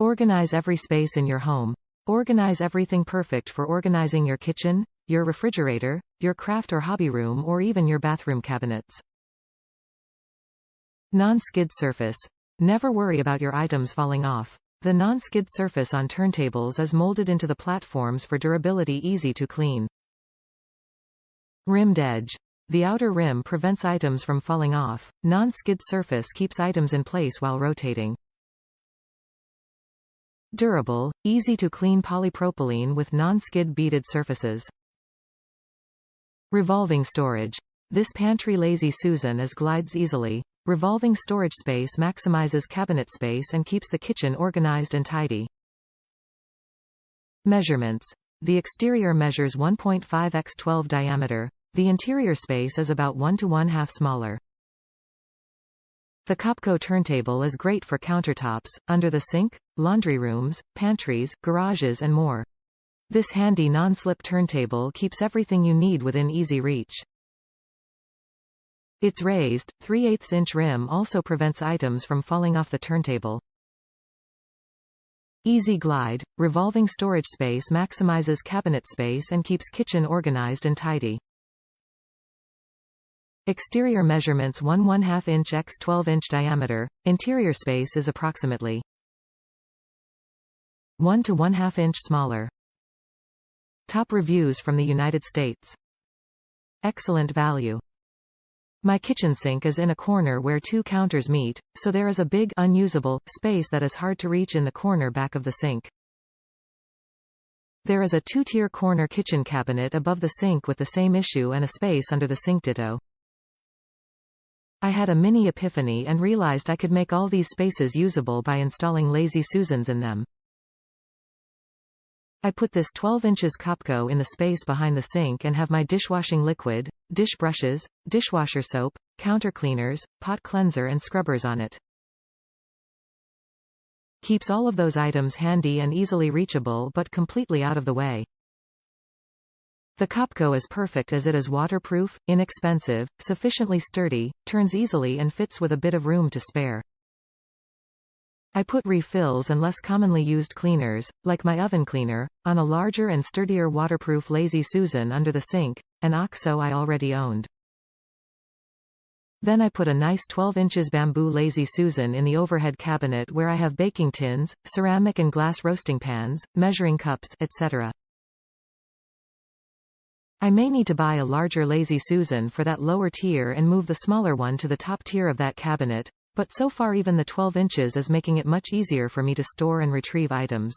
Organize every space in your home. Organize everything perfect for organizing your kitchen, your refrigerator, your craft or hobby room, or even your bathroom cabinets. Non-skid surface. Never worry about your items falling off. The non-skid surface on turntables is molded into the platforms for durability, easy to clean. Rimmed edge. The outer rim prevents items from falling off. Non-skid surface keeps items in place while rotating. Durable, easy to clean polypropylene with non-skid beaded surfaces. Revolving storage. This pantry Lazy Susan glides easily. Revolving storage space maximizes cabinet space and keeps the kitchen organized and tidy. Measurements. The exterior measures 1.5 x 12 diameter. The interior space is about 1 to 1/2 smaller. The Copco turntable is great for countertops, under the sink, laundry rooms, pantries, garages and more. This handy non-slip turntable keeps everything you need within easy reach. Its raised, 3/8 inch rim also prevents items from falling off the turntable. Easy glide. Revolving storage space maximizes cabinet space and keeps kitchen organized and tidy. Exterior measurements 1/2 inch x 12 inch diameter. Interior space is approximately 1 to 1/2 inch smaller. Top reviews from the United States. Excellent value. My kitchen sink is in a corner where two counters meet, so there is a big, unusable, space that is hard to reach in the corner back of the sink. There is a two-tier corner kitchen cabinet above the sink with the same issue and a space under the sink ditto. I had a mini epiphany and realized I could make all these spaces usable by installing Lazy Susans in them. I put this 12 inches Copco in the space behind the sink and have my dishwashing liquid, dish brushes, dishwasher soap, counter cleaners, pot cleanser and scrubbers on it. Keeps all of those items handy and easily reachable but completely out of the way. The Copco is perfect as it is waterproof, inexpensive, sufficiently sturdy, turns easily and fits with a bit of room to spare. I put refills and less commonly used cleaners, like my oven cleaner, on a larger and sturdier waterproof Lazy Susan under the sink, an OXO I already owned. Then I put a nice 12 inches bamboo Lazy Susan in the overhead cabinet where I have baking tins, ceramic and glass roasting pans, measuring cups, etc. I may need to buy a larger Lazy Susan for that lower tier and move the smaller one to the top tier of that cabinet, but so far even the 12 inches is making it much easier for me to store and retrieve items.